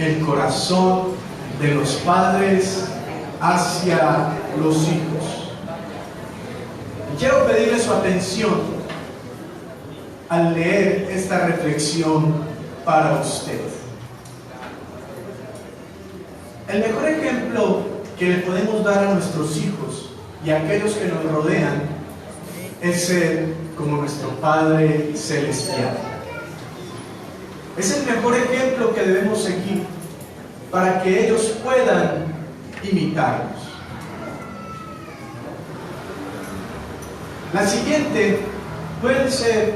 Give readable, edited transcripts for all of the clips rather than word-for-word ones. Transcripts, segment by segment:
el corazón de los padres hacia los hijos. Y quiero pedirle su atención al leer esta reflexión para usted. El mejor ejemplo que le podemos dar a nuestros hijos y a aquellos que nos rodean es ser como nuestro Padre Celestial. Es el mejor ejemplo que debemos seguir para que ellos puedan imitarnos. La siguiente puede ser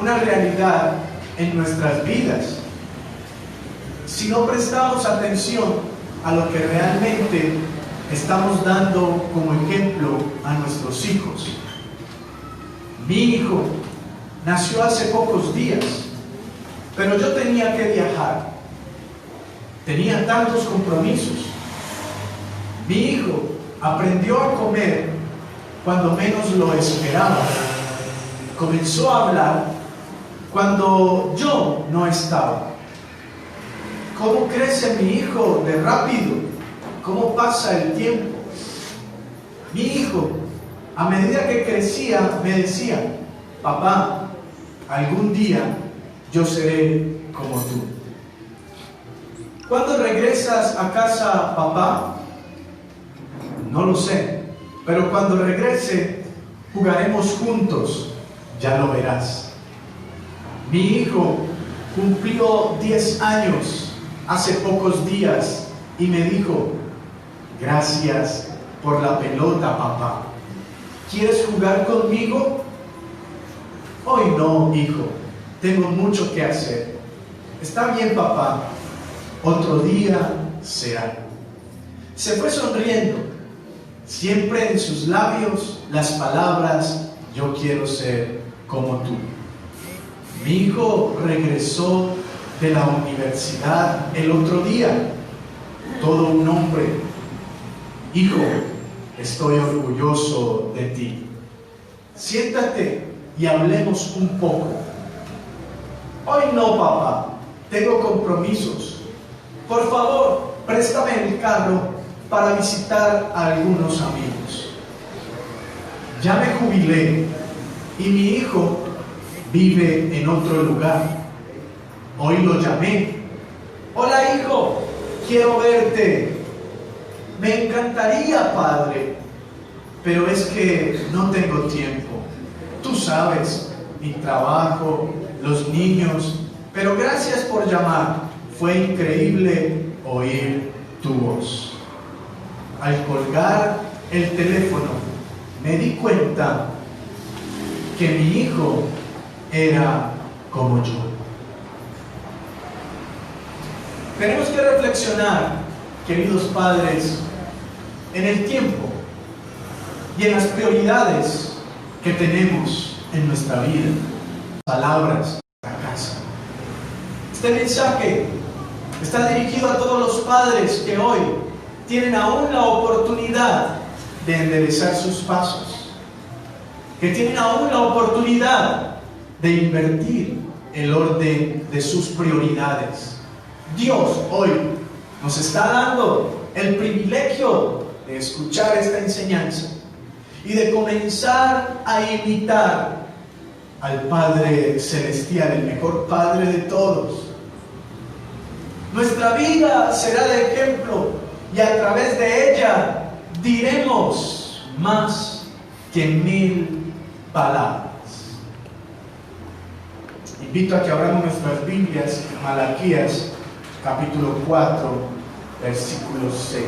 una realidad en nuestras vidas si no prestamos atención a lo que realmente estamos dando como ejemplo a nuestros hijos. Mi hijo nació hace pocos días, pero yo tenía que viajar. Tenía tantos compromisos. Mi hijo aprendió a comer cuando menos lo esperaba. Comenzó a hablar cuando yo no estaba. ¿Cómo crece mi hijo de rápido? ¿Cómo pasa el tiempo? Mi hijo, a medida que crecía, me decía: papá, algún día yo seré como tú. ¿Cuándo regresas a casa, papá? No lo sé, pero cuando regrese jugaremos juntos, ya lo verás. Mi hijo cumplió 10 años hace pocos días y me dijo: gracias por la pelota, papá. ¿Quieres jugar conmigo? Hoy no, hijo, tengo mucho que hacer. Está bien, papá, otro día será. Se fue sonriendo, siempre en sus labios las palabras: yo quiero ser como tú. Mi hijo regresó de la universidad el otro día, todo un hombre. Hijo, estoy orgulloso de ti. Siéntate y hablemos un poco. Hoy no, papá, tengo compromisos. Por favor, préstame el carro para visitar a algunos amigos. Ya me jubilé y mi hijo vive en otro lugar. Hoy lo llamé: hola, hijo, quiero verte. Me encantaría, padre, pero es que no tengo tiempo. Tú sabes, mi trabajo, los niños, pero gracias por llamar. Fue increíble oír tu voz. Al colgar el teléfono, me di cuenta que mi hijo era como yo. Tenemos que reflexionar, queridos padres, en el tiempo y en las prioridades que tenemos en nuestra vida. Palabras a casa. Este mensaje está dirigido a todos los padres que hoy tienen aún la oportunidad de enderezar sus pasos, que tienen aún la oportunidad de invertir el orden de sus prioridades. Dios hoy nos está dando el privilegio de escuchar esta enseñanza y de comenzar a imitar al Padre Celestial, el mejor Padre de todos. Nuestra vida será de ejemplo y a través de ella diremos más que 1000 palabras. Invito a que abramos nuestras Biblias en Malaquías capítulo 4, versículo 6.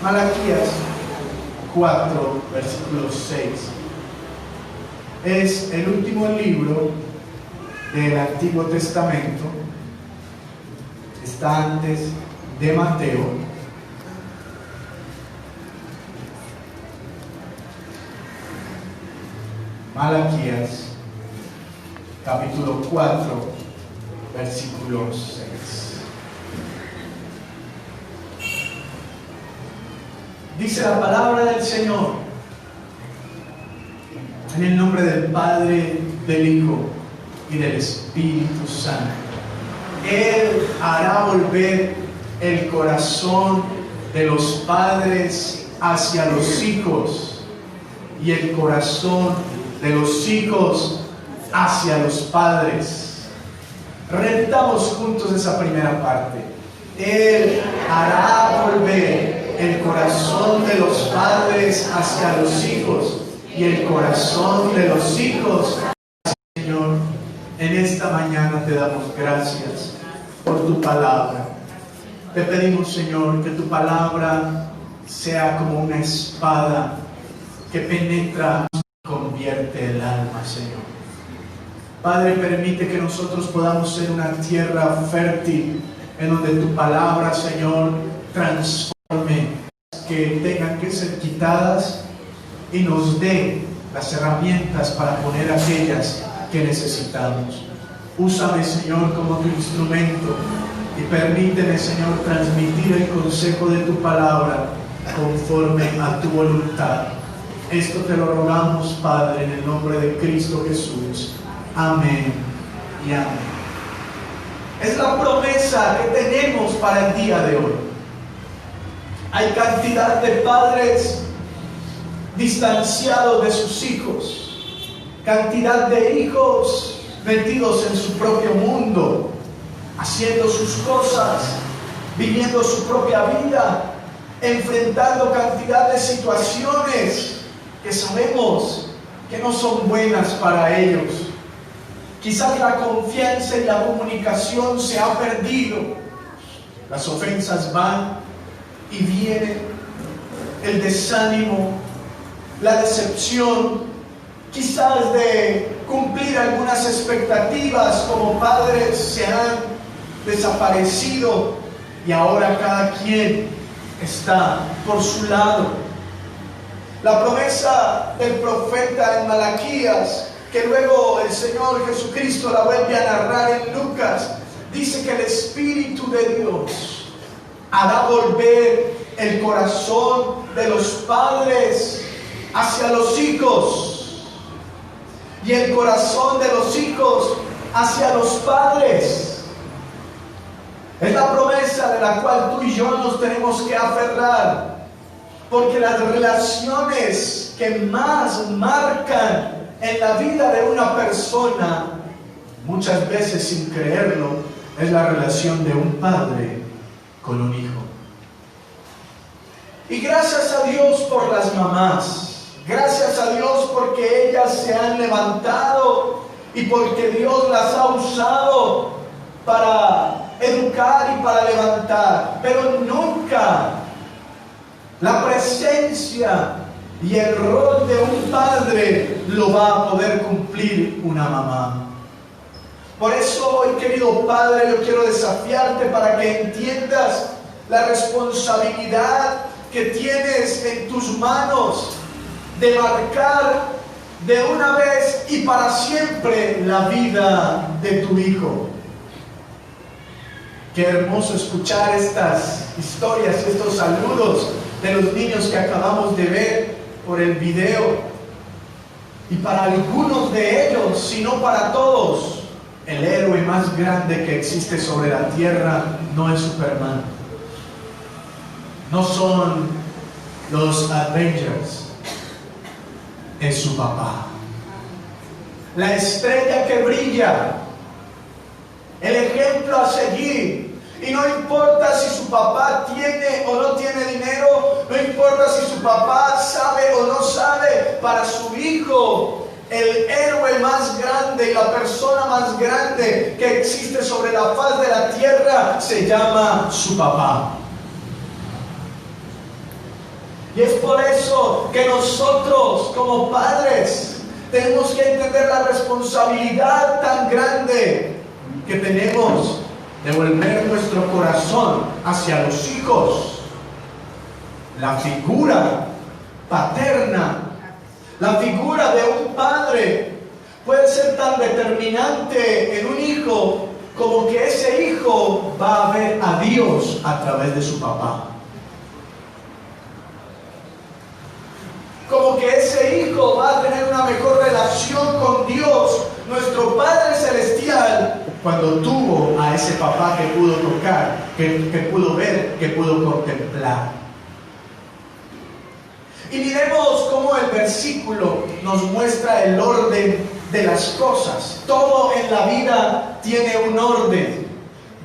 Malaquías 4, versículo 6. Es el último libro del Antiguo Testamento. Está antes de Mateo. Malaquías capítulo 4, versículo 6. Dice la palabra del Señor: en el nombre del Padre, del Hijo y del Espíritu Santo. Él hará volver el corazón de los padres hacia los hijos y el corazón de los hijos hacia los padres. Repitamos juntos esa primera parte. Él hará volver el corazón de los padres hacia los hijos y el corazón de los hijos. Señor, en esta mañana te damos gracias por tu palabra. Te pedimos, Señor, que tu palabra sea como una espada que penetra y convierte el alma, Señor. Padre, permite que nosotros podamos ser una tierra fértil en donde tu palabra, Señor, transforme, que tengan que ser quitadas y nos dé las herramientas para poner aquellas que necesitamos. Úsame, Señor, como tu instrumento y permíteme, Señor, transmitir el consejo de tu palabra conforme a tu voluntad. Esto te lo rogamos, Padre, en el nombre de Cristo Jesús. Amén y amén. Es la promesa que tenemos para el día de hoy. Hay cantidad de padres distanciados de sus hijos, cantidad de hijos metidos en su propio mundo, haciendo sus cosas, viviendo su propia vida, enfrentando cantidad de situaciones que sabemos que no son buenas para ellos. Quizás la confianza y la comunicación se ha perdido. Las ofensas van y vienen, el desánimo, la decepción, quizás de cumplir algunas expectativas como padres se han desaparecido y ahora cada quien está por su lado. La promesa del profeta en Malaquías, que luego el Señor Jesucristo la vuelve a narrar en Lucas, dice que el Espíritu de Dios hará volver el corazón de los padres hacia los hijos y el corazón de los hijos hacia los padres. Es la promesa de la cual tú y yo nos tenemos que aferrar, porque las relaciones que más marcan en la vida de una persona, muchas veces sin creerlo, es la relación de un padre con un hijo. Y gracias a Dios por las mamás, gracias a Dios porque ellas se han levantado y porque Dios las ha usado para educar y para levantar, pero nunca la presencia y el rol de un padre lo va a poder cumplir una mamá. Por eso hoy, querido Padre, yo quiero desafiarte para que entiendas la responsabilidad que tienes en tus manos de marcar de una vez y para siempre la vida de tu hijo. Qué hermoso escuchar estas historias, estos saludos de los niños que acabamos de ver por el video. Y para algunos de ellos, si no para todos, el héroe más grande que existe sobre la tierra no es Superman, no son los Avengers, es su papá. La estrella que brilla, el ejemplo a seguir. Y no importa si su papá tiene o no tiene dinero, no importa si su papá sabe o no sabe, para su hijo el héroe más grande y la persona más grande que existe sobre la faz de la tierra se llama su papá. Y es por eso que nosotros como padres tenemos que entender la responsabilidad tan grande que tenemos de volver nuestro corazón hacia los hijos. La figura paterna, la figura de un padre puede ser tan determinante en un hijo como que ese hijo va a ver a Dios a través de su papá. Como que ese hijo va a tener una mejor relación con Dios, nuestro Padre Celestial, cuando tuvo a ese papá que pudo tocar, que pudo ver, que pudo contemplar. Y miremos cómo el versículo nos muestra el orden de las cosas. Todo en la vida tiene un orden.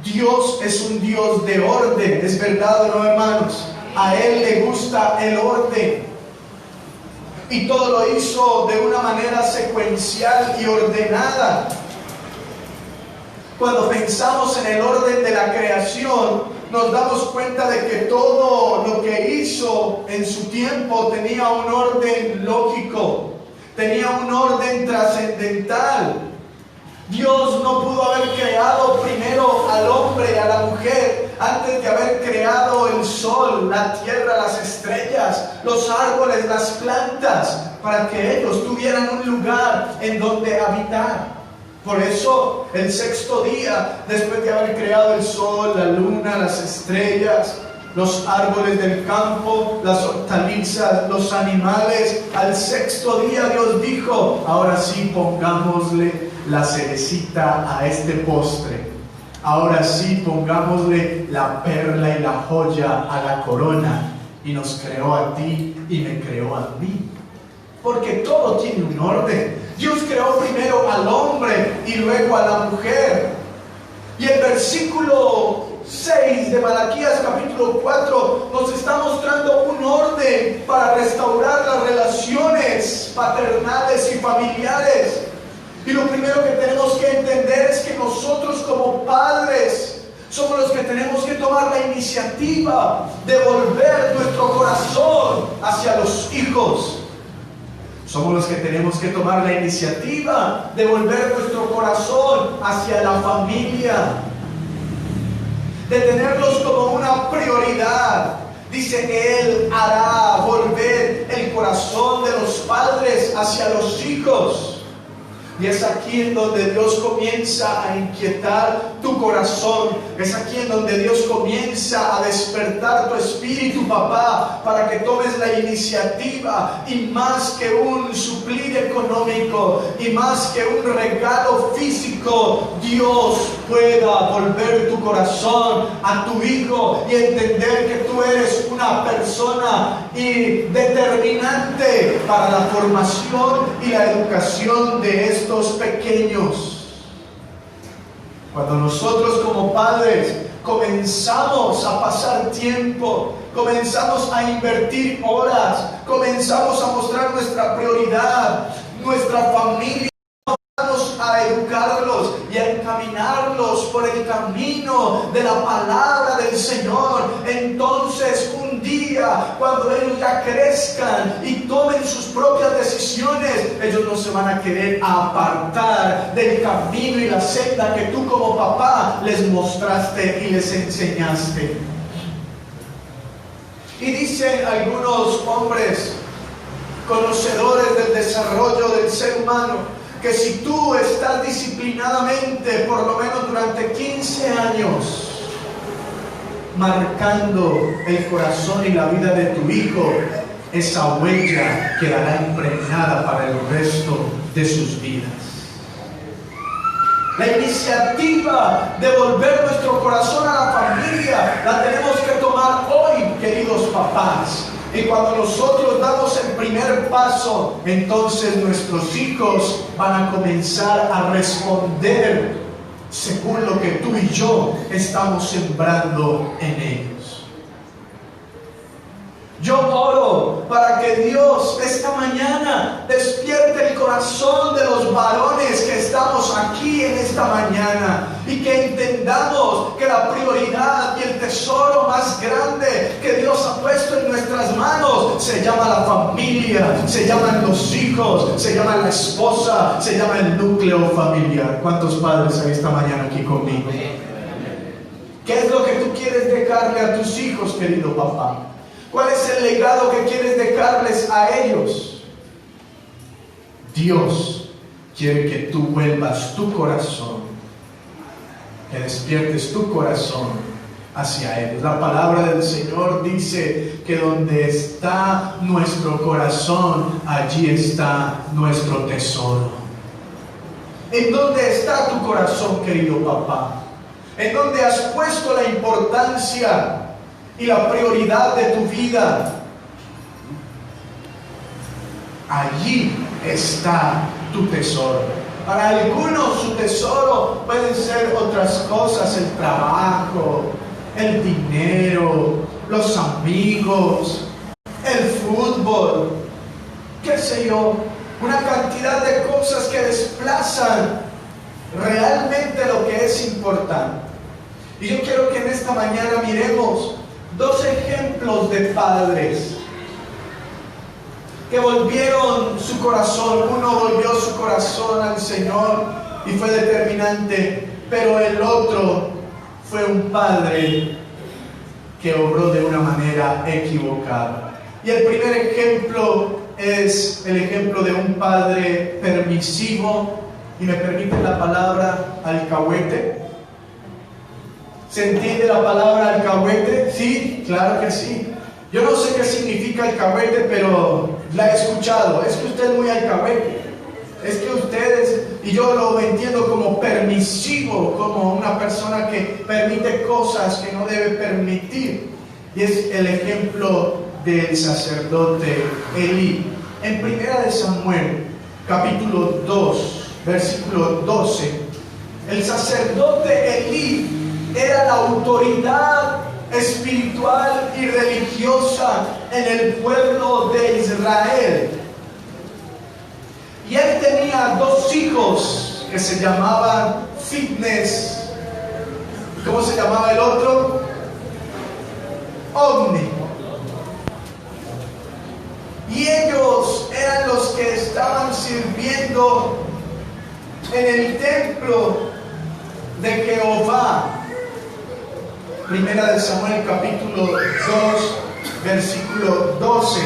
Dios es un Dios de orden, ¿es verdad o no, hermanos? A Él le gusta el orden. Y todo lo hizo de una manera secuencial y ordenada. Cuando pensamos en el orden de la creación, nos damos cuenta de que todo lo que hizo en su tiempo tenía un orden lógico, tenía un orden trascendental. Dios no pudo haber creado primero al hombre y a la mujer antes de haber creado el sol, la tierra, las estrellas, los árboles, las plantas, para que ellos tuvieran un lugar en donde habitar. Por eso, el sexto día, después de haber creado el sol, la luna, las estrellas, los árboles del campo, las hortalizas, los animales, al sexto día Dios dijo: ahora sí, pongámosle la cerecita a este postre. Ahora sí, pongámosle la perla y la joya a la corona. Y nos creó a ti y me creó a mí. Porque todo tiene un orden. Dios creó primero al hombre y luego a la mujer. Y el versículo 6 de Malaquías capítulo 4 nos está mostrando un orden para restaurar las relaciones paternales y familiares. Y lo primero que tenemos que entender es que nosotros como padres somos los que tenemos que tomar la iniciativa de volver nuestro corazón hacia los hijos. Somos los que tenemos que tomar la iniciativa de volver nuestro corazón hacia la familia, de tenerlos como una prioridad. Dice que Él hará volver el corazón de los padres hacia los hijos. Y es aquí en donde Dios comienza a inquietar tu corazón. Es aquí en donde Dios comienza a despertar tu espíritu, papá, para que tomes la iniciativa. Y más que un suplir económico, y más que un regalo físico, Dios pueda volver tu corazón a tu hijo y entender que tú eres una persona determinante para la formación y la educación de estos pequeños. Cuando nosotros como padres comenzamos a pasar tiempo, comenzamos a invertir horas, comenzamos a mostrar nuestra prioridad, nuestra familia, a educarlos y a encaminarlos por el camino de la palabra del Señor, entonces un día, cuando ellos ya crezcan y tomen sus propias decisiones, ellos no se van a querer apartar del camino y la senda que tú como papá les mostraste y les enseñaste. Y dicen algunos hombres conocedores del desarrollo del ser humano, que si tú estás disciplinadamente por lo menos durante 15 años marcando el corazón y la vida de tu hijo, esa huella quedará impregnada para el resto de sus vidas. La iniciativa de volver nuestro corazón a la familia la tenemos que tomar hoy, queridos papás. Y cuando nosotros damos el primer paso, entonces nuestros hijos van a comenzar a responder según lo que tú y yo estamos sembrando en ellos. Yo oro para que Dios esta mañana despierte el corazón de los varones que estamos aquí en esta mañana y que entendamos que la prioridad y el tesoro más grande que Dios ha puesto en nuestras manos se llama la familia, se llaman los hijos, se llama la esposa, se llama el núcleo familiar. ¿Cuántos padres hay esta mañana aquí conmigo? ¿Qué es lo que tú quieres dejarle a tus hijos, querido papá? ¿Cuál es el legado que quieres dejarles a ellos? Dios quiere que tú vuelvas tu corazón, que despiertes tu corazón hacia Él. La palabra del Señor dice que donde está nuestro corazón, allí está nuestro tesoro. ¿En dónde está tu corazón, querido papá? ¿En dónde has puesto la importancia y la prioridad de tu vida? Allí está tu tesoro. Para algunos su tesoro pueden ser otras cosas: el trabajo, el dinero, los amigos, el fútbol, qué sé yo, una cantidad de cosas que desplazan realmente lo que es importante. Y yo quiero que en esta mañana miremos dos ejemplos de padres que volvieron su corazón. Uno volvió su corazón al Señor y fue determinante, pero el otro fue un padre que obró de una manera equivocada. Y el primer ejemplo es el ejemplo de un padre permisivo, y me permite la palabra alcahuete. ¿Se entiende la palabra alcahuete? Sí, claro que sí. Yo no sé qué significa alcahuete, pero la he escuchado. Es que usted es muy alcahuete. Es que ustedes, y yo lo entiendo como permisivo, como una persona que permite cosas que no debe permitir. Y es el ejemplo del sacerdote Elí. En 1 Samuel, capítulo 2, versículo 12, el sacerdote Elí era la autoridad espiritual y religiosa en el pueblo de Israel. Y él tenía dos hijos que se llamaban Fitness. ¿Cómo se llamaba el otro? Ovni. Y ellos eran los que estaban sirviendo en el templo de Jehová. 1 Samuel capítulo 2, versículo 12.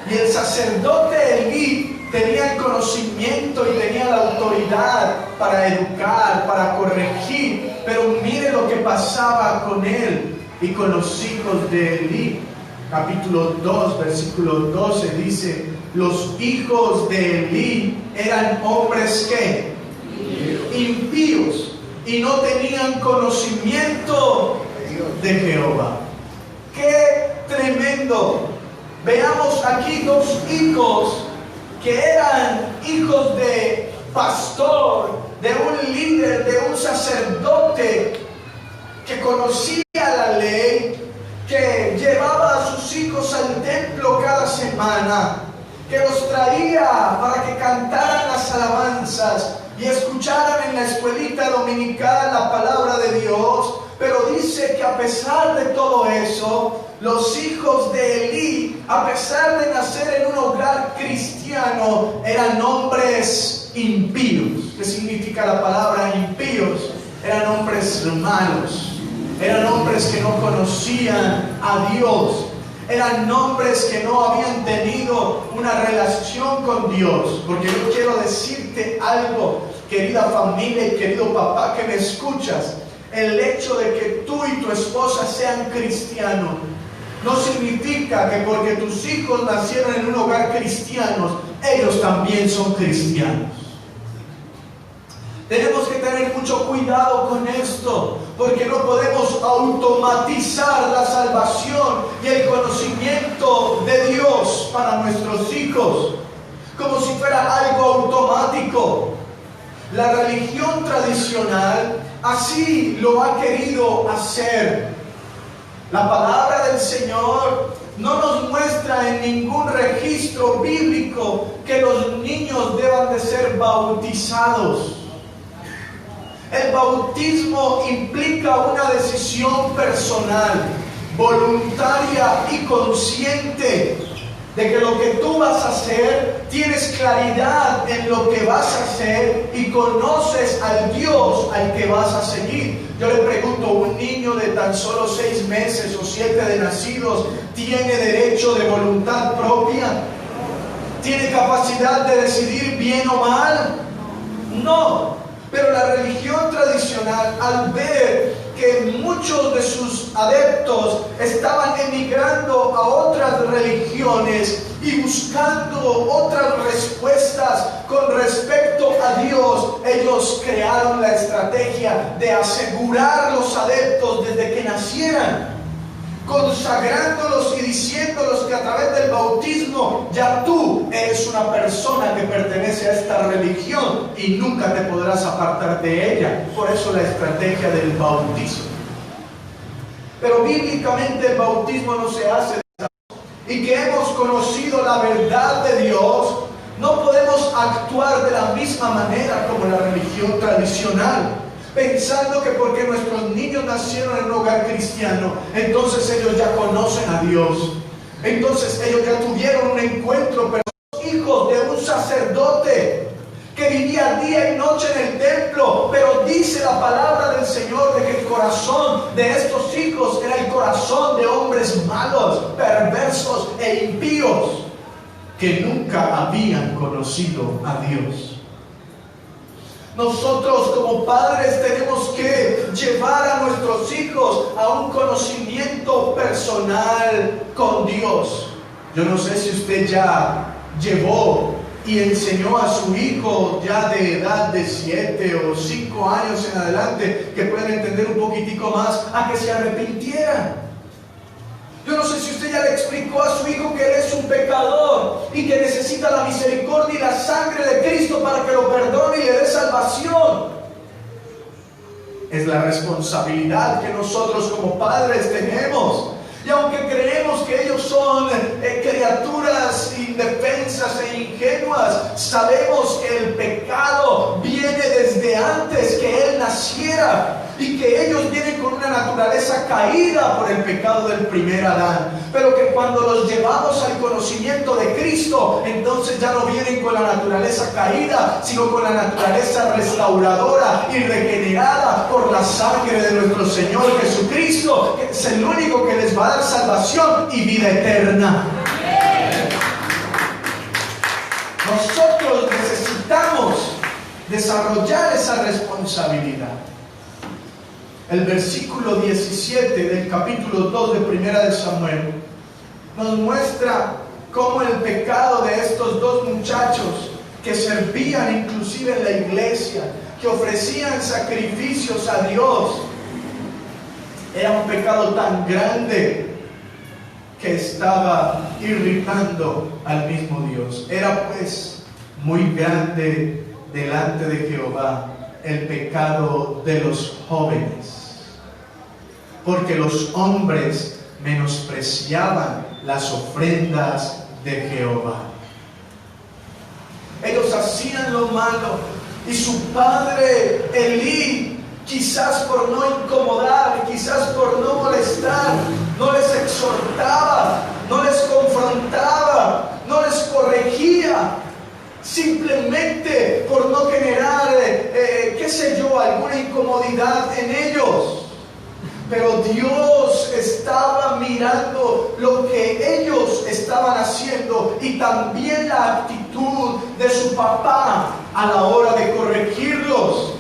Y el sacerdote Elí tenía el conocimiento y tenía la autoridad para educar, para corregir. Pero mire lo que pasaba con él y con los hijos de Elí. Capítulo 2, versículo 12 dice: los hijos de Elí eran hombres que impíos y no tenían conocimiento de Jehová. ¡Qué tremendo! Veamos aquí dos hijos que eran hijos de pastor, de un líder, de un sacerdote que conocía la ley, que llevaba a sus hijos al templo cada semana, que los traía para que cantaran las alabanzas y escucharan en la escuelita dominical la palabra de Dios. Pero dice que a pesar de todo eso, los hijos de Elí, a pesar de nacer en un hogar cristiano, eran hombres impíos. ¿Qué significa la palabra impíos? Eran hombres malos, eran hombres que no conocían a Dios, eran hombres que no habían tenido una relación con Dios. Porque yo quiero decirte algo, querida familia y querido papá que me escuchas: el hecho de que tú y tu esposa sean cristianos no significa que porque tus hijos nacieron en un hogar cristiano, ellos también son cristianos. Tenemos que tener mucho cuidado con esto, porque no podemos automatizar la salvación y el conocimiento de Dios para nuestros hijos como si fuera algo automático. La religión tradicional así lo ha querido hacer. La palabra del Señor no nos muestra en ningún registro bíblico que los niños deban de ser bautizados. El bautismo implica una decisión personal, voluntaria y consciente de que lo que tú vas a hacer, tienes claridad en lo que vas a hacer y conoces al Dios al que vas a seguir. Yo le pregunto, ¿un niño de tan solo 6 meses o 7 de nacidos tiene derecho de voluntad propia? ¿Tiene capacidad de decidir bien o mal? No. Pero la religión tradicional, al ver que muchos de sus adeptos estaban emigrando a otras religiones, y buscando otras respuestas con respecto a Dios, ellos crearon la estrategia de asegurar los adeptos desde que nacieran, consagrándolos y diciéndolos que a través del bautismo ya tú eres una persona que pertenece a esta religión y nunca te podrás apartar de ella. Por eso la estrategia del bautismo. Pero bíblicamente el bautismo no se hace. Y que hemos conocido la verdad de Dios, no podemos actuar de la misma manera como la religión tradicional, pensando que porque nuestros niños nacieron en un hogar cristiano, entonces ellos ya conocen a Dios, entonces ellos ya tuvieron un encuentro, pero son hijos de un sacerdote que vivía día y noche en el templo. Pero dice la palabra del Señor de que el corazón de estos hijos era el corazón de hombres malos, perversos e impíos, que nunca habían conocido a Dios. Nosotros como padres tenemos que llevar a nuestros hijos a un conocimiento personal con Dios. Yo no sé si usted ya llevó y enseñó a su hijo ya de edad de 7 o 5 años en adelante, que pueden entender un poquitico más, a que se arrepintiera. Yo no sé si usted ya le explicó a su hijo que él es un pecador y que necesita la misericordia y la sangre de Cristo para que lo perdone y le dé salvación. Es la responsabilidad que nosotros como padres tenemos. Y aunque creemos que ellos son criaturas indefensas e ingenuas, sabemos que el pecado viene desde antes que él naciera y que ellos vienen con una naturaleza caída por el pecado del primer Adán, pero que cuando los llevamos al conocimiento de Cristo, entonces ya no vienen con la naturaleza caída, sino con la naturaleza restauradora y regenerada por la sangre de nuestro Señor Jesucristo, que es el único que les va a dar salvación y vida eterna. Nosotros necesitamos desarrollar esa responsabilidad. El versículo 17 del capítulo 2 de Primera de Samuel nos muestra cómo el pecado de estos dos muchachos que servían inclusive en la iglesia, que ofrecían sacrificios a Dios, era un pecado tan grande que estaba irritando al mismo Dios. Era pues muy grande delante de Jehová el pecado de los jóvenes, porque los hombres menospreciaban las ofrendas de Jehová. Ellos hacían lo malo y su padre Elí, quizás por no incomodar, quizás por no molestar, no les exhortaba, no les confrontaba, no les corregía, simplemente por no generar, alguna incomodidad en ellos. Pero Dios estaba mirando lo que ellos estaban haciendo y también la actitud de su papá a la hora de corregirlos.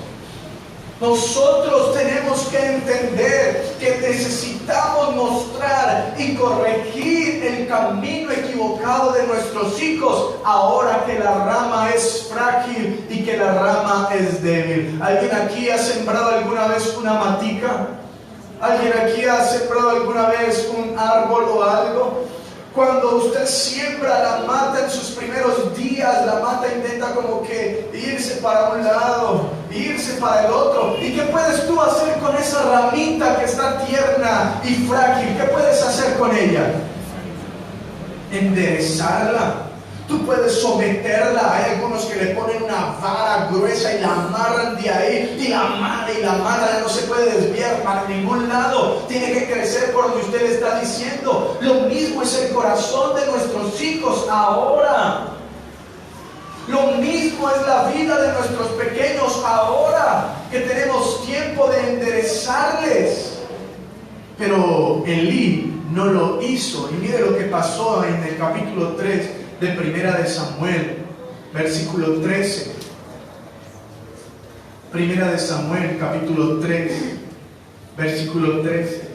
Nosotros tenemos que entender que necesitamos mostrar y corregir el camino equivocado de nuestros hijos ahora que la rama es frágil y que la rama es débil. ¿Alguien aquí ha sembrado alguna vez una matica? ¿Alguien aquí ha sembrado alguna vez un árbol o algo? Cuando usted siembra la mata en sus primeros días, la mata intenta como que irse para un lado, irse para el otro. ¿Y qué puedes tú hacer con esa ramita que está tierna y frágil? ¿Qué puedes hacer con ella? Enderezarla. Tú puedes someterla. Hay algunos que le ponen una vara gruesa y la amarran de ahí, y la amarra, no se puede desviar para ningún lado. Tiene que crecer por donde usted le está diciendo. Lo mismo es el corazón de nuestros hijos ahora. Lo mismo es la vida de nuestros pequeños ahora, que tenemos tiempo de enderezarles. Pero Elí no lo hizo. Y mire lo que pasó en el capítulo 3 de Primera de Samuel, versículo 13. Primera de Samuel, capítulo 3, versículo 13.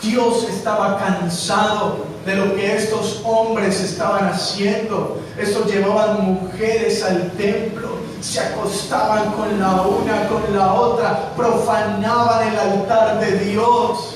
Dios estaba cansado de lo que estos hombres estaban haciendo. Estos llevaban mujeres al templo, se acostaban con la una, con la otra, profanaban el altar de Dios.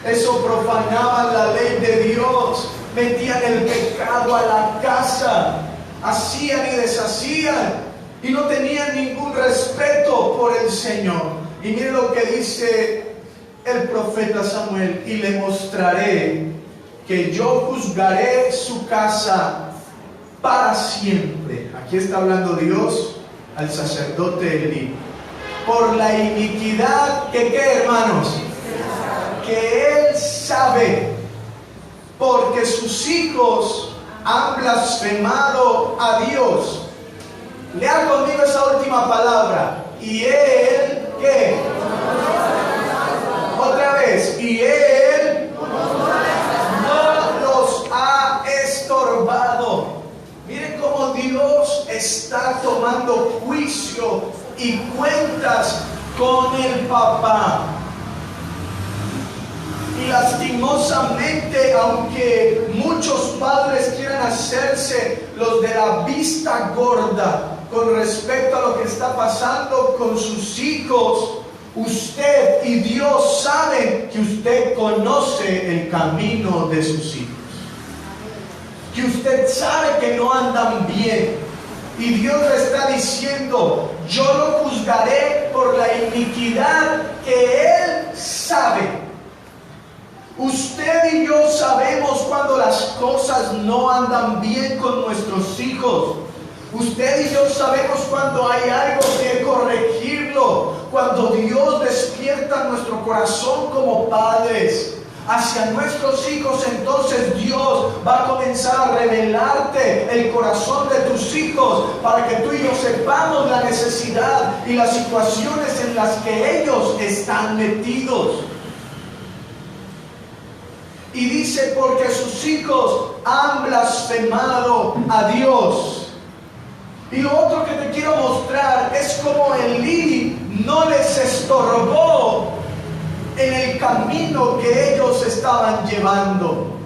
Eso profanaban la ley de Dios, metían el pecado a la casa, hacían y deshacían y no tenían ningún respeto por el Señor. Y miren lo que dice el profeta Samuel: y le mostraré que yo juzgaré su casa para siempre. Aquí está hablando Dios al sacerdote Elí. Por la iniquidad que, ¿qué, hermanos? Que él sabe, porque sus hijos han blasfemado a Dios. Lean conmigo esa última palabra. Y él, ¿qué? Otra vez. Y él no los ha estorbado. Miren cómo Dios está tomando juicio y cuentas con el papá. Y lastimosamente, aunque muchos padres quieran hacerse los de la vista gorda con respecto a lo que está pasando con sus hijos, usted y Dios saben que usted conoce el camino de sus hijos, que usted sabe que no andan bien, y Dios le está diciendo: yo lo juzgaré por la iniquidad que él sabe. Usted y yo sabemos cuando las cosas no andan bien con nuestros hijos. Usted y yo sabemos cuando hay algo que corregirlo. Cuando Dios despierta nuestro corazón como padres hacia nuestros hijos, entonces Dios va a comenzar a revelarte el corazón de tus hijos para que tú y yo sepamos la necesidad y las situaciones en las que ellos están metidos. Y dice: porque sus hijos han blasfemado a Dios. Y lo otro que te quiero mostrar es cómo Elí no les estorbó en el camino que ellos estaban llevando.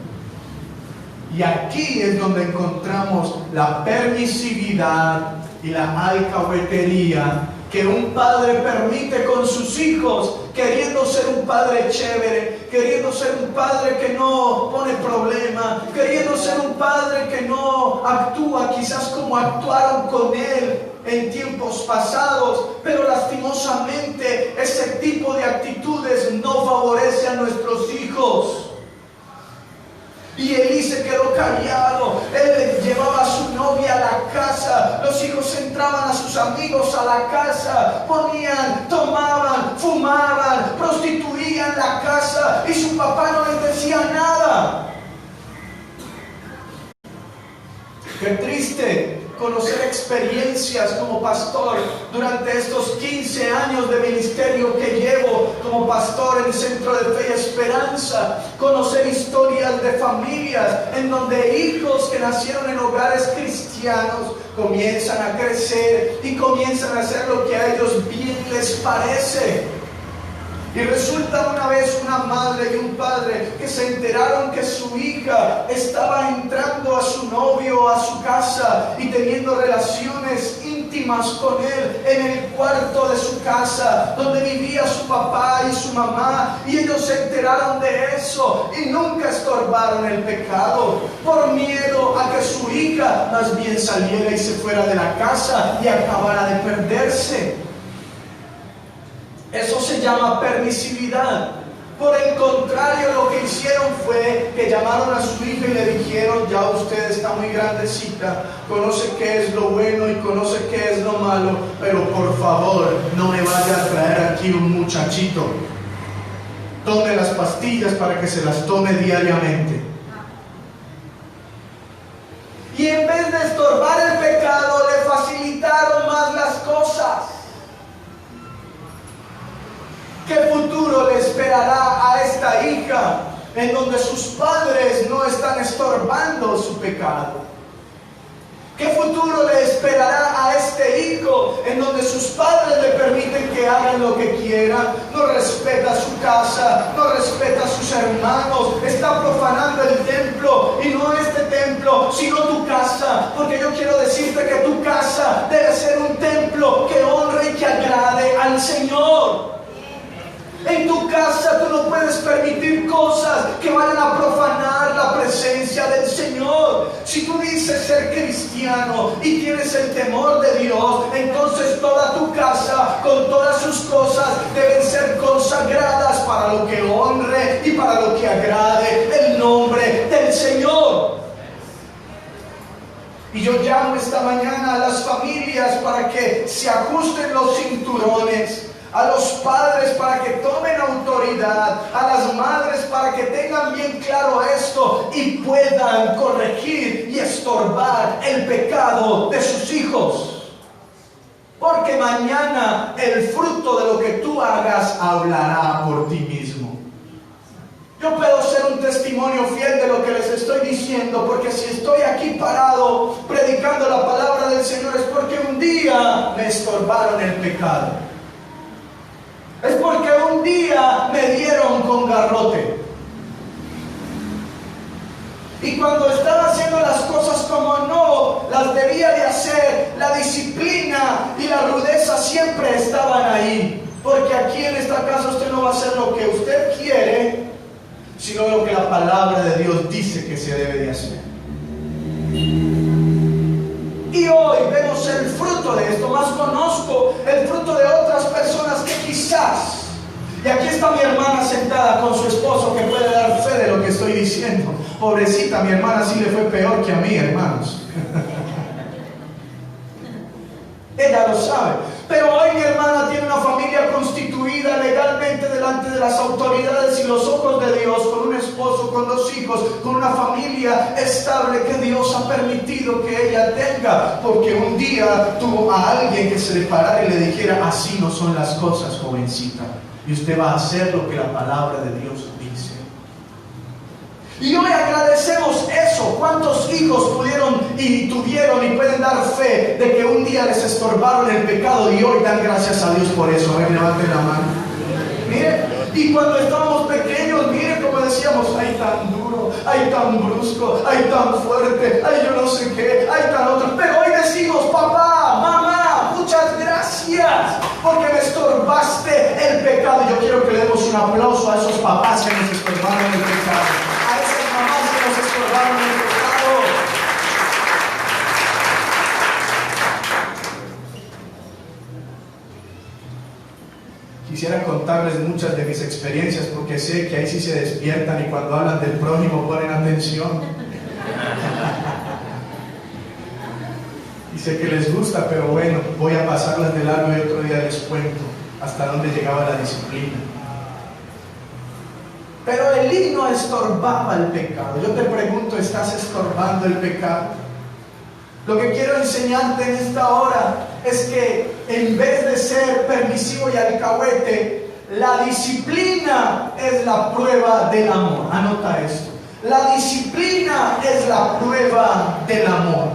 Y aquí es donde encontramos la permisividad y la alcahuetería que un padre permite con sus hijos, queriendo ser un padre chévere, queriendo ser un padre que no pone problema, queriendo ser un padre que no actúa quizás como actuaron con él en tiempos pasados, pero lastimosamente ese tipo de actitudes no favorece a nuestros hijos. Y Elí se quedó callado. Él llevaba a su novia a la casa. Los hijos entraban a sus amigos a la casa, ponían, tomaban, fumaban, prostituían la casa, y su papá no les decía nada. Qué triste conocer experiencias como pastor durante estos 15 años de ministerio que llevo como pastor en Centro de Fe y Esperanza. Conocer historias de familias en donde hijos que nacieron en hogares cristianos comienzan a crecer y comienzan a hacer lo que a ellos bien les parece. Y resulta una vez una madre y un padre que se enteraron que su hija estaba entrando a su novio a su casa y teniendo relaciones íntimas con él en el cuarto de su casa donde vivía su papá y su mamá, y ellos se enteraron de eso y nunca estorbaron el pecado por miedo a que su hija más bien saliera y se fuera de la casa y acabara de perderse. Eso se llama permisividad. Por el contrario, lo que hicieron fue que llamaron a su hija y le dijeron: ya usted está muy grandecita, conoce qué es lo bueno y conoce qué es lo malo, pero por favor no me vaya a traer aquí un muchachito. Tome las pastillas para que se las tome diariamente. Y en vez de estorbar el pecado, le facilitaron más las cosas. ¿Qué futuro le esperará a esta hija en donde sus padres no están estorbando su pecado? ¿Qué futuro le esperará a este hijo en donde sus padres le permiten que hagan lo que quiera, no respeta su casa, no respeta a sus hermanos, está profanando el templo, y no este templo, sino tu casa, porque yo quiero decirte que tu casa debe ser un templo que honre y que agrade al Señor. En tu casa tú no puedes permitir cosas que vayan a profanar la presencia del Señor. Si tú dices ser cristiano y tienes el temor de Dios, entonces toda tu casa con todas sus cosas deben ser consagradas para lo que honre y para lo que agrade el nombre del Señor. Y yo llamo esta mañana a las familias para que se ajusten los cinturones, a los padres para que tomen autoridad, a las madres para que tengan bien claro esto y puedan corregir y estorbar el pecado de sus hijos. Porque mañana el fruto de lo que tú hagas hablará por ti mismo. Yo puedo ser un testimonio fiel de lo que les estoy diciendo, porque si estoy aquí parado predicando la palabra del Señor es porque un día me estorbaron el pecado. Es porque un día me dieron con garrote. Y cuando estaba haciendo las cosas como no las debía de hacer, la disciplina y la rudeza siempre estaban ahí. Porque aquí en esta casa usted no va a hacer lo que usted quiere, sino lo que la palabra de Dios dice que se debe de hacer. Y hoy vemos el fruto de esto, más conozco el fruto de otras personas que quizás, y aquí está mi hermana sentada con su esposo que puede dar fe de lo que estoy diciendo. Pobrecita, mi hermana sí le fue peor que a mí, hermanos. Ella lo sabe. Pero hoy mi hermana tiene una familia constituida legalmente delante de las autoridades y los ojos de Dios, con un esposo, con 2 hijos, con una familia estable que Dios ha permitido que ella tenga, porque un día tuvo a alguien que se le parara y le dijera: así no son las cosas, jovencita, y usted va a hacer lo que la palabra de Dios dice. Y hoy agradecemos eso. ¿Cuántos hijos pudieron y tuvieron y pueden dar fe de que un día les estorbaron el pecado y hoy dan gracias a Dios por eso? A ver, levanten la mano. Mire, y cuando estábamos pequeños, mire como decíamos: ay, tan duro, ay, tan brusco, ay, tan fuerte, ay, yo no sé qué, ay, tan otro. Pero hoy decimos: papá, mamá, muchas gracias porque me estorbaste el pecado. Yo quiero que le demos un aplauso a esos papás que nos estorbaron el pecado, a esas mamás que nos estorbaron el pecado. Quisiera contarles muchas de mis experiencias, porque sé que ahí sí se despiertan y cuando hablan del prójimo ponen atención. Y sé que les gusta, pero bueno, voy a pasarlas de largo y otro día les cuento hasta dónde llegaba la disciplina. Pero Elí no estorbaba el pecado. Yo te pregunto: ¿estás estorbando el pecado? Lo que quiero enseñarte en esta hora es que en vez de ser permisivo y alcahuete, la disciplina es la prueba del amor. Anota esto: la disciplina es la prueba del amor.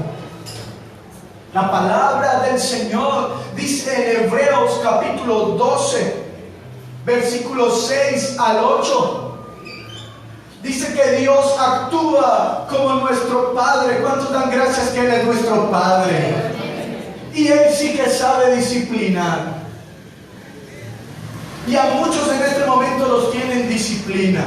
La palabra del Señor dice en Hebreos capítulo 12, versículos 6 al 8. Dice que Dios actúa como nuestro Padre. ¿Cuántos dan gracias que Él es nuestro Padre? Y Él sí que sabe disciplinar. Y a muchos en este momento los tienen disciplina.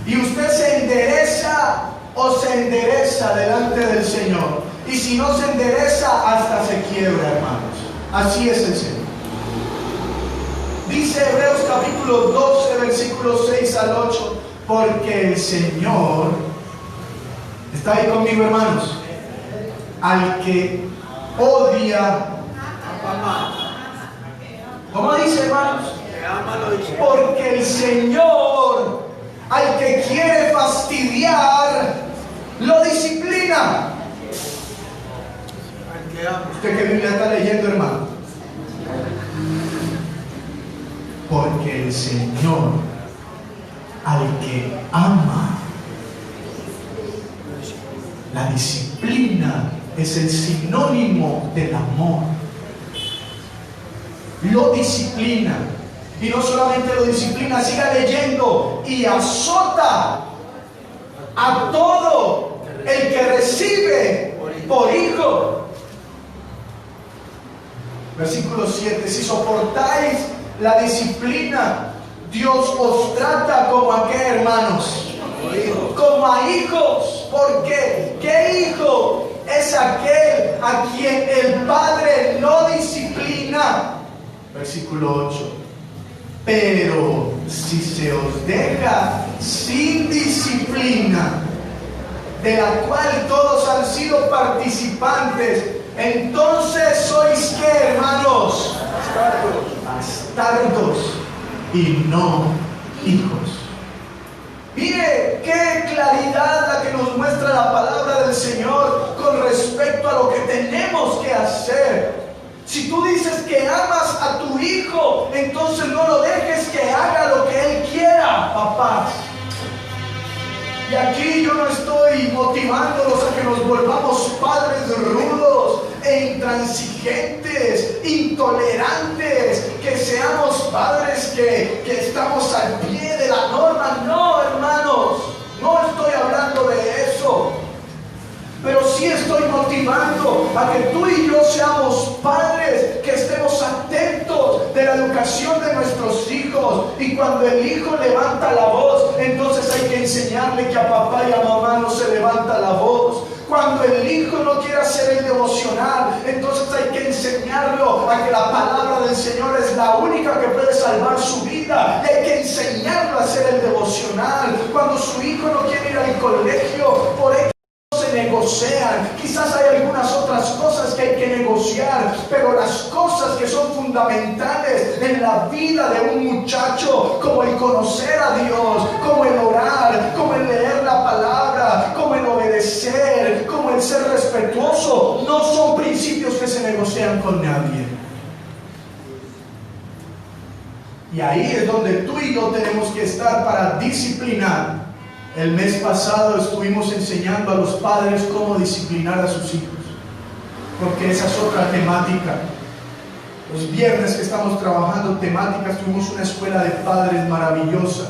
Y usted se endereza o se endereza delante del Señor. Y si no se endereza, hasta se quiebra, hermanos. Así es el Señor. Dice Hebreos capítulo 12, versículos 6 al 8. Porque el Señor, ¿está ahí conmigo, hermanos? Al que odia, ¿cómo dice, hermanos? Porque el Señor al que quiere fastidiar lo disciplina. ¿Usted qué Biblia está leyendo, hermano? Porque el Señor al que ama. La disciplina es el sinónimo del amor. lo disciplina. Y no solamente lo disciplina, siga leyendo, y azota a todo el que recibe por hijo. Versículo 7: si soportáis la disciplina, Dios os trata como a qué, hermanos, como a hijos. ¿Por qué? ¿Qué hijo es aquel a quien el Padre no disciplina? Versículo 8: pero si se os deja sin disciplina, de la cual todos han sido participantes, entonces sois ¿qué, hermanos? Bastardos y no hijos. Mire qué claridad la que nos muestra la palabra del Señor con respecto a lo que tenemos que hacer. Si tú dices que amas a tu hijo, entonces no lo dejes que haga lo que él quiera, papás. Y aquí yo no estoy motivándolos a que nos volvamos padres rudos e intransigentes, intolerantes, que seamos padres que estamos al pie de la norma. No, hermanos, no estoy hablando de eso. Pero sí estoy motivando a que tú y yo seamos padres, que estemos atentos de la educación de nuestros hijos. Y cuando el hijo levanta la voz, entonces hay que enseñarle que a papá y a mamá no se levanta la voz. Cuando el hijo no quiere hacer el devocional, entonces hay que enseñarlo a que la palabra del Señor es la única que puede salvar su vida. Y hay que enseñarlo a hacer el devocional. Cuando su hijo no quiere ir al colegio, por eso negocian. Quizás hay algunas otras cosas que hay que negociar, pero las cosas que son fundamentales en la vida de un muchacho, como el conocer a Dios, como el orar, como el leer la palabra, como el obedecer, como el ser respetuoso, no son principios que se negocian con nadie. Y ahí es donde tú y yo tenemos que estar para disciplinar. El mes pasado estuvimos enseñando a los padres cómo disciplinar a sus hijos, porque esa es otra temática. Los viernes que estamos trabajando temáticas, tuvimos una escuela de padres maravillosa,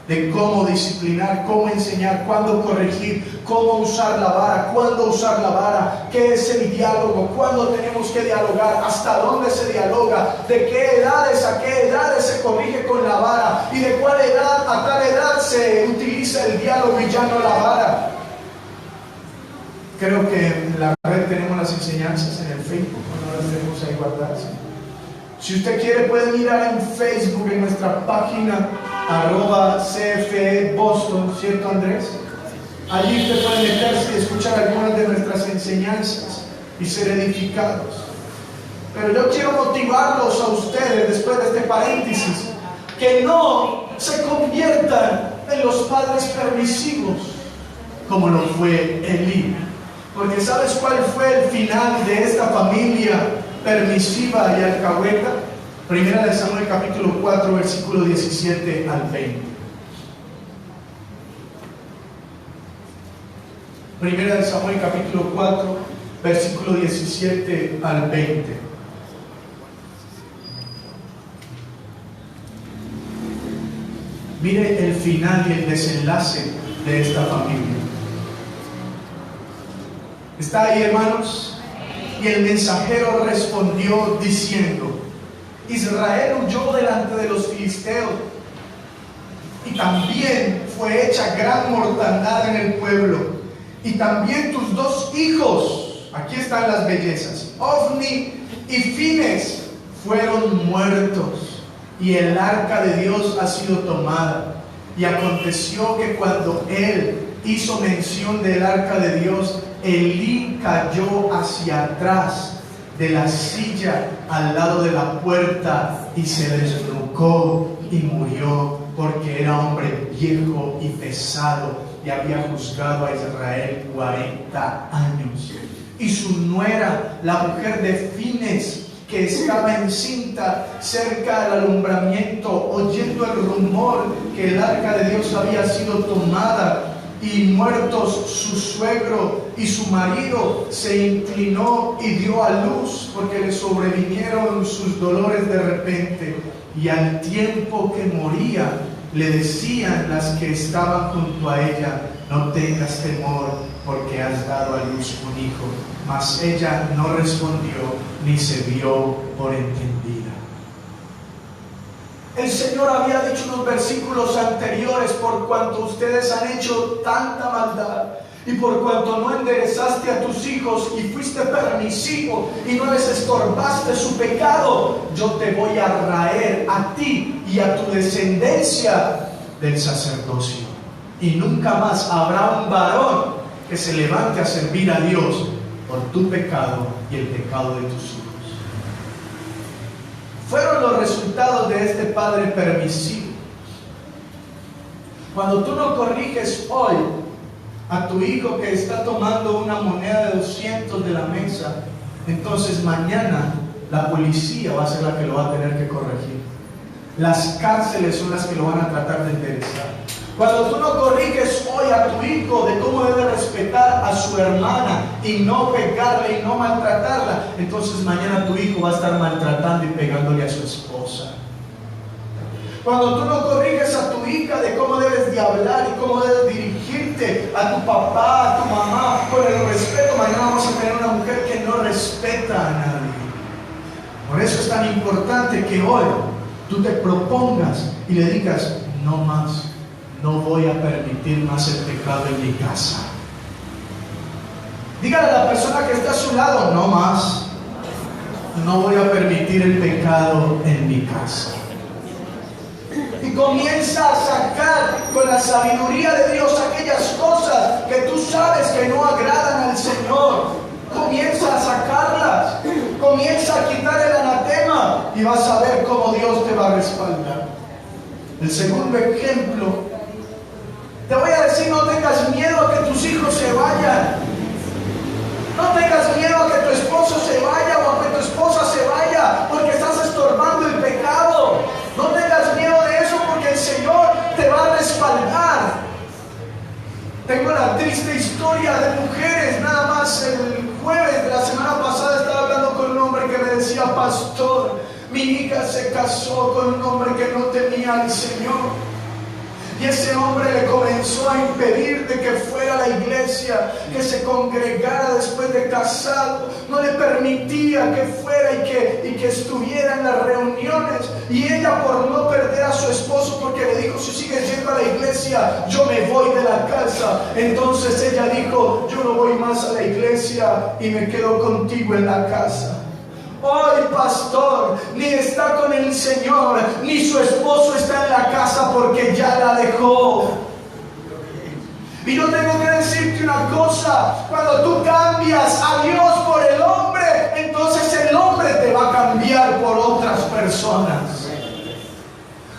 de cómo disciplinar, cómo enseñar, cuándo corregir, cómo usar la vara, cuándo usar la vara, qué es el diálogo, cuándo tenemos que dialogar, hasta dónde se dialoga, de qué edades a qué edades se corrige con la vara y de cuál edad a tal edad se utiliza el diálogo y ya no la vara. Creo que en la red tenemos las enseñanzas en el Facebook, no las tenemos ahí guardadas. Si usted quiere puede mirar en Facebook, en nuestra página @CFE Boston, ¿cierto, Andrés? Allí usted puede meterse y escuchar algunas de nuestras enseñanzas y ser edificados. Pero yo quiero motivarlos a ustedes, después de este paréntesis, que no se conviertan en los padres permisivos como lo fue Elí. Porque ¿sabes cuál fue el final de esta familia permisiva y alcahueta? Primera de Samuel capítulo 4 versículo 17 al 20. Primera de Samuel capítulo 4 versículo 17 al 20. Mire el final y el desenlace de esta familia. ¿Está ahí, hermanos? Y el mensajero respondió diciendo: Israel huyó delante de los filisteos, y también fue hecha gran mortandad en el pueblo, y también tus dos hijos, aquí están las bellezas, Ofni y Fines, fueron muertos, y el arca de Dios ha sido tomada. Y aconteció que cuando él hizo mención del arca de Dios, Elí cayó hacia atrás de la silla al lado de la puerta y se desnucó y murió, porque era hombre viejo y pesado y había juzgado a Israel 40 años. Y su nuera, la mujer de Fines, que estaba encinta cerca del alumbramiento, oyendo el rumor que el arca de Dios había sido tomada y muertos su suegro y su marido, se inclinó y dio a luz, porque le sobrevinieron sus dolores de repente. Y al tiempo que moría, le decían las que estaban junto a ella: no tengas temor, porque has dado a luz un hijo. Mas ella no respondió, ni se dio por entendida. El Señor había dicho en los versículos anteriores: por cuanto ustedes han hecho tanta maldad, y por cuanto no enderezaste a tus hijos y fuiste permisivo y no les estorbaste su pecado, yo te voy a raer a ti y a tu descendencia del sacerdocio. Y nunca más habrá un varón que se levante a servir a Dios por tu pecado y el pecado de tus hijos. Fueron los resultados de este padre permisivo. Cuando tú no corriges hoy a tu hijo que está tomando una moneda de 200 de la mesa, entonces mañana la policía va a ser la que lo va a tener que corregir. Las cárceles son las que lo van a tratar de enderezar. Cuando tú no corriges hoy a tu hijo de cómo debe respetar a su hermana y no pegarle y no maltratarla, entonces mañana tu hijo va a estar maltratando y pegándole a su esposa. Cuando tú no corriges a tu hija de cómo debes de hablar y cómo debes dirigirte a tu papá, a tu mamá, con el respeto, mañana vamos a tener una mujer que no respeta a nadie. Por eso es tan importante que hoy tú te propongas y le digas: no más, no voy a permitir más el pecado en mi casa. Dígale a la persona que está a su lado: no más, no voy a permitir el pecado en mi casa. Y comienza a sacar con la sabiduría de Dios aquellas cosas que tú sabes que no agradan al Señor. Comienza a sacarlas, comienza a quitar el anatema y vas a ver cómo Dios te va a respaldar. El segundo ejemplo, te voy a decir: no tengas miedo a que tus hijos se vayan. No tengas miedo a que tu esposo se vaya o a que tu esposa se vaya porque estás estorbando el pecado. No tengas miedo de eso, porque el Señor te va a respaldar. Tengo la triste historia de mujeres. Nada más el jueves de la semana pasada estaba hablando con un hombre que me decía: pastor, mi hija se casó con un hombre que no temía al Señor. Y ese hombre le comenzó a impedir de que fuera a la iglesia, que se congregara después de casado. No le permitía que fuera y que estuviera en las reuniones. Y ella, por no perder a su esposo, porque le dijo: si sigues yendo a la iglesia, yo me voy de la casa. Entonces ella dijo: yo no voy más a la iglesia y me quedo contigo en la casa. Hoy, pastor, ni está con el Señor, ni su esposo está en la casa porque ya la dejó. Y yo tengo que decirte una cosa: cuando tú cambias a Dios por el hombre, entonces el hombre te va a cambiar por otras personas.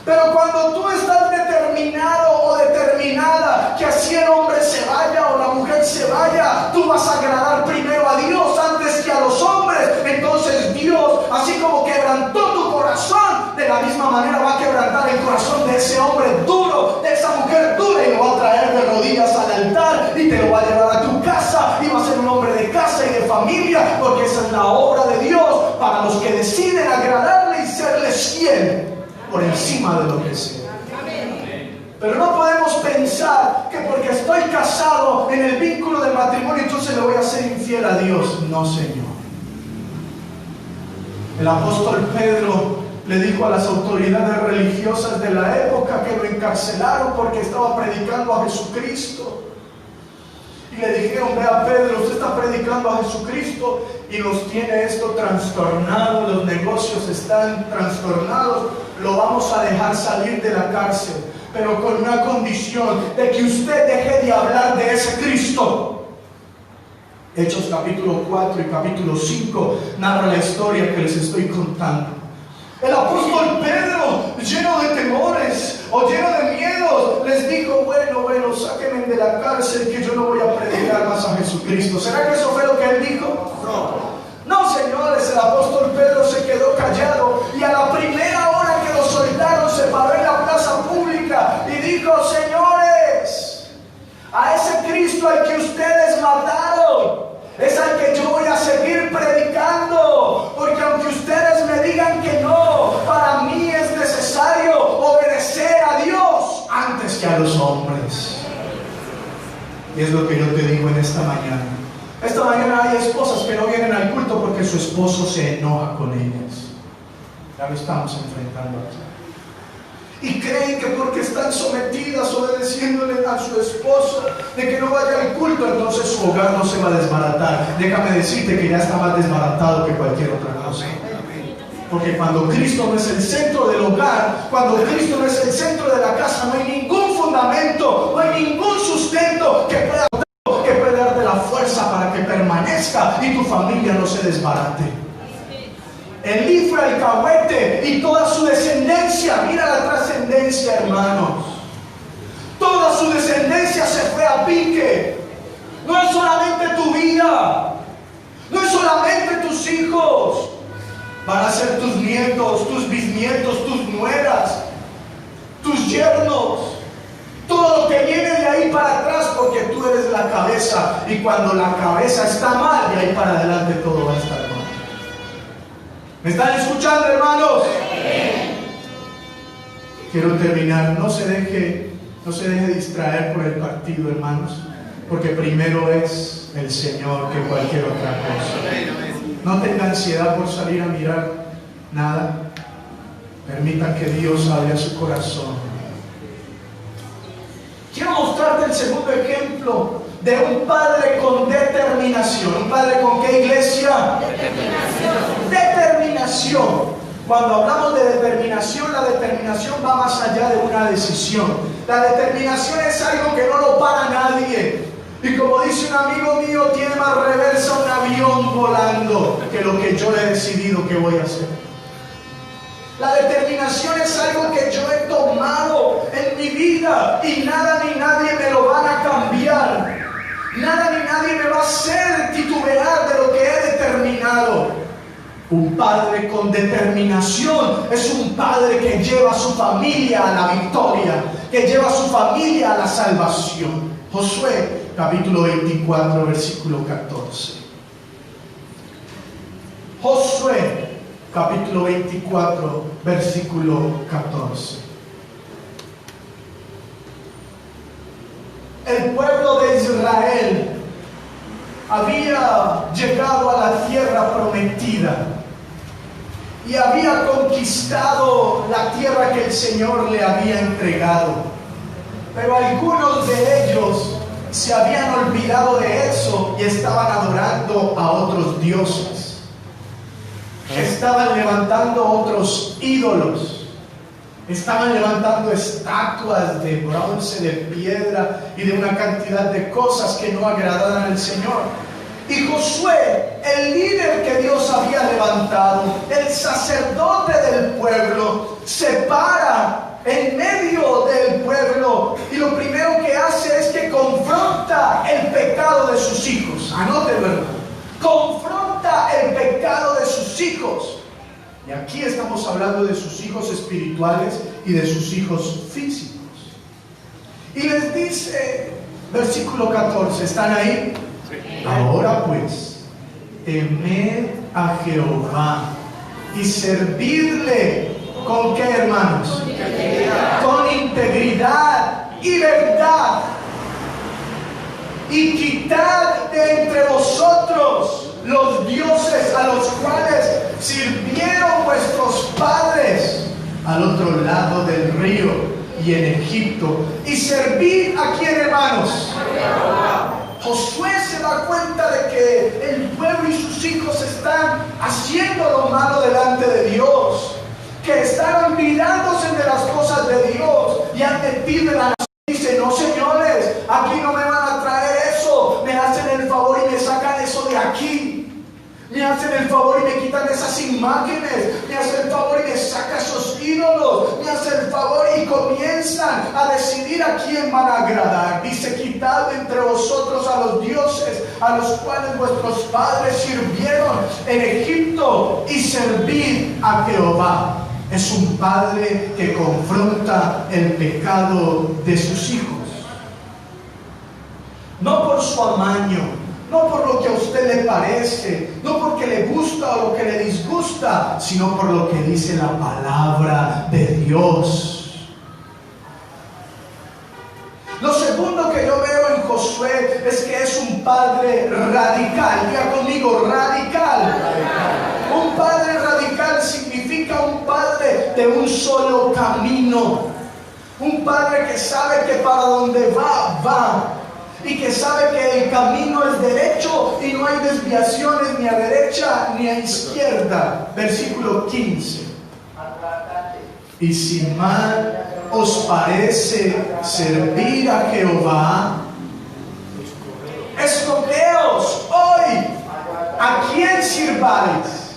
Pero cuando tú estás determinado o determinada que así el hombre se vaya o la mujer se vaya, tú vas a agradar primero a Dios antes que a los hombres. Entonces Dios, así como quebrantó tu corazón, de la misma manera va a quebrantar el corazón de ese hombre duro, de esa mujer dura, y lo va a traer de rodillas al altar y te lo va a llevar a tu casa y va a ser un hombre de casa y de familia, porque esa es la obra de Dios para los que deciden agradarle y serles fiel por encima de lo que sea. Pero no podemos pensar que porque estoy casado en el vínculo del matrimonio, entonces le voy a ser infiel a Dios. No, Señor. El apóstol Pedro le dijo a las autoridades religiosas de la época que lo encarcelaron porque estaba predicando a Jesucristo. Y le dijeron: vea, Pedro, usted está predicando a Jesucristo y nos tiene esto trastornado, los negocios están trastornados, lo vamos a dejar salir de la cárcel, pero con una condición: de que usted deje de hablar de ese Cristo. Hechos capítulo 4 y capítulo 5 narra la historia que les estoy contando. El apóstol Pedro, lleno de temores o lleno de miedos, les dijo: bueno, sáquenme de la cárcel, que yo no voy a predicar más a Jesucristo. ¿Será que eso fue lo que él dijo? No, señores, el apóstol Pedro se quedó callado y a la primera hora que lo soltaron se paró en la plaza pública y dijo: señores, a ese a los hombres. Y es lo que yo te digo en esta mañana. Esta mañana hay esposas que no vienen al culto porque su esposo se enoja con ellas. Ya lo estamos enfrentando aquí. Y creen que porque están sometidas, obedeciéndole a su esposo, de que no vaya al culto, entonces su hogar no se va a desbaratar. Déjame decirte que ya está más desbaratado que cualquier otra cosa. Porque cuando Cristo no es el centro del hogar, cuando Cristo no es el centro de la casa, no hay ningún fundamento, no hay ningún sustento que pueda darte la fuerza para que permanezca y tu familia no se desbarate. Elí fue alcahuete y toda su descendencia, mira la trascendencia, hermanos. Toda su descendencia se fue a pique. No es solamente tu vida, no es solamente tus hijos, van a ser tus nietos, tus bisnietos, tus nueras, tus yernos. Todo lo que viene de ahí para atrás, porque tú eres la cabeza, y cuando la cabeza está mal, de ahí para adelante todo va a estar mal. ¿Me están escuchando, hermanos? Quiero terminar. No se deje distraer por el partido, hermanos, porque primero es el Señor que cualquier otra cosa. No tenga ansiedad por salir a mirar nada. Permita que Dios hable a su corazón. Quiero mostrarte el segundo ejemplo de un padre con determinación. ¿Un padre con qué, iglesia? Determinación. Cuando hablamos de determinación, la determinación va más allá de una decisión. La determinación es algo que no lo para nadie. Y como dice un amigo mío, tiene más reversa un avión volando que lo que yo he decidido que voy a hacer. La determinación es algo que yo he tomado en mi vida y nada ni nadie me lo van a cambiar. Nada ni nadie me va a hacer titubear de lo que he determinado. Un padre con determinación es un padre que lleva a su familia a la victoria, que lleva a su familia a la salvación. Josué, capítulo 24, versículo 14. Josué, capítulo 24, versículo 14. El pueblo de Israel había llegado a la tierra prometida y había conquistado la tierra que el Señor le había entregado. Pero algunos de ellos se habían olvidado de eso y estaban adorando a otros dioses. Estaban levantando otros ídolos. Estaban levantando estatuas de bronce, de piedra y de una cantidad de cosas que no agradaban al Señor. Y Josué, el líder que Dios había levantado, el sacerdote del pueblo, se para en medio del pueblo y lo primero que hace es que confronta el pecado de sus hijos. Anótelo, hermano. Confronta el pecado de sus hijos. Y aquí estamos hablando de sus hijos espirituales y de sus hijos físicos. Y les dice, versículo 14, ¿están ahí? Sí. Ahora pues, temed a Jehová y servidle. ¿Con qué, hermanos? Con integridad y verdad. Y quitad de entre vosotros los dioses a los cuales sirvieron vuestros padres al otro lado del río y en Egipto. Y servid a quién, hermanos. Josué se da cuenta de que el pueblo y sus hijos están haciendo lo malo delante de Dios, que están olvidándose de las cosas de Dios y ante ti de la nación. Dice, no, señores, aquí no me van a traer eso. Me hacen el favor y me sacan eso de aquí. Me hacen el favor y me quitan esas imágenes. Me hacen el favor y me sacan esos ídolos. Me hacen el favor y comienzan a decidir a quién van a agradar. Dice, quitad entre vosotros a los dioses a los cuales vuestros padres sirvieron en Egipto y servid a Jehová. Es un padre que confronta el pecado de sus hijos. No por su amaño, no por lo que a usted le parece, no porque le gusta o lo que le disgusta, sino por lo que dice la palabra de Dios. Josué es que es un padre radical. Diga conmigo, radical. Un padre radical significa un padre de un solo camino. Un padre que sabe que para donde va, va. Y que sabe que el camino es derecho y no hay desviaciones ni a derecha ni a izquierda. Versículo 15. Y si mal os parece servir a Jehová, escogeos hoy a quién sirváis.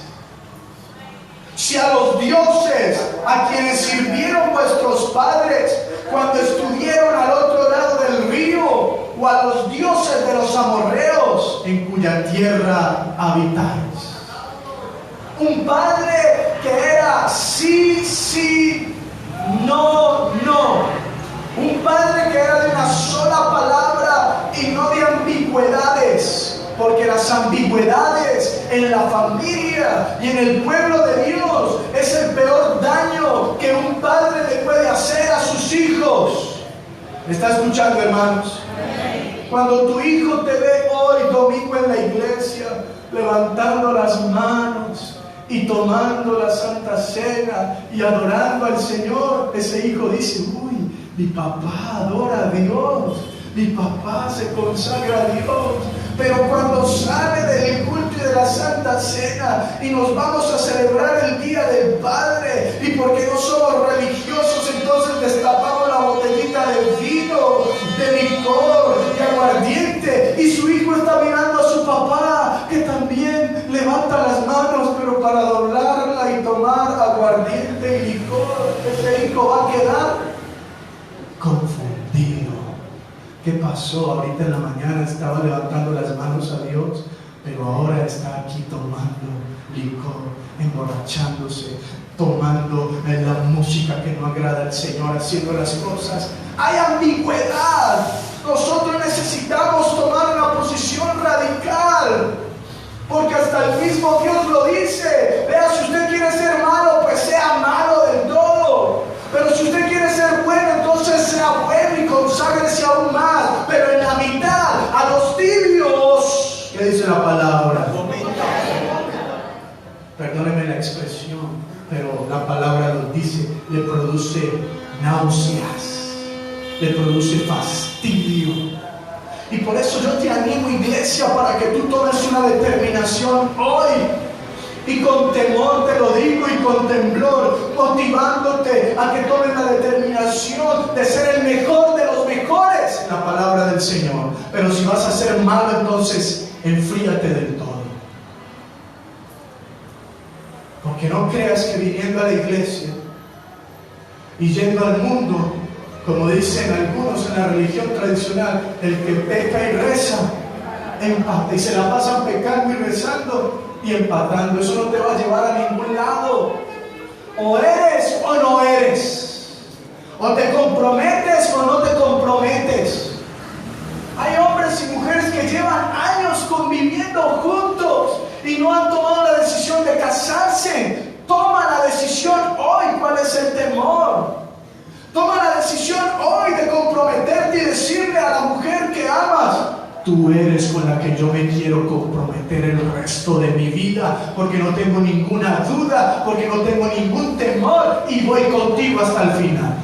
Si a los dioses a quienes sirvieron vuestros padres cuando estuvieron al otro lado del río, o a los dioses de los amorreos en cuya tierra habitáis. Un padre que era sí, sí, no, no. Un padre que era de una sola palabra y no de ambigüedades. Porque las ambigüedades en la familia y en el pueblo de Dios es el peor daño que un padre le puede hacer a sus hijos. ¿Me está escuchando, hermanos? Cuando tu hijo te ve hoy domingo en la iglesia levantando las manos y tomando la Santa Cena y adorando al Señor, ese hijo dice: uy, mi papá adora a Dios, mi papá se consagra a Dios. Pero cuando sale del culto y de la Santa Cena y nos vamos a celebrar el Día del Padre, y porque no somos religiosos, entonces destapamos la botellita de vino, de licor, de aguardiente, y su hijo está mirando a su papá que también levanta las manos, pero para doblarla y tomar aguardiente y licor, ese hijo va a quedar confundido. ¿Qué pasó? Ahorita en la mañana estaba levantando las manos a Dios, pero ahora está aquí tomando licor, emborrachándose, tomando la música que no agrada al Señor, haciendo las cosas. Hay ambigüedad. Nosotros necesitamos tomar una posición radical, porque hasta el mismo Dios lo dice. Vea, si usted quiere ser malo, pues sea malo del todo. Pero si usted quiere ser bueno, entonces sea bueno y conságrese aún más. Pero en la mitad, a los tibios, ¿qué dice la palabra? Perdóneme la expresión, pero la palabra lo dice: le produce náuseas, le produce fastidio. Y por eso yo te animo, iglesia, para que tú tomes una determinación hoy. Y con temor te lo digo, y con temblor, motivándote a que tomes la determinación de ser el mejor de los mejores en la palabra del Señor. Pero si vas a ser malo, entonces enfríate del todo. Porque no creas que viniendo a la iglesia y yendo al mundo, como dicen algunos en la religión tradicional, el que peca y reza, empata, y se la pasan pecando y rezando y empatando. Eso no te va a llevar a ningún lado. O eres o no eres. O te comprometes o no te comprometes. Hay hombres y mujeres que llevan años conviviendo juntos y no han tomado la decisión de casarse. Toma la decisión hoy. ¿Cuál es el temor? Toma la decisión hoy de comprometerte y decirle a la mujer que amas: tú eres con la que yo me quiero comprometer el resto de mi vida, porque no tengo ninguna duda, porque no tengo ningún temor, y voy contigo hasta el final.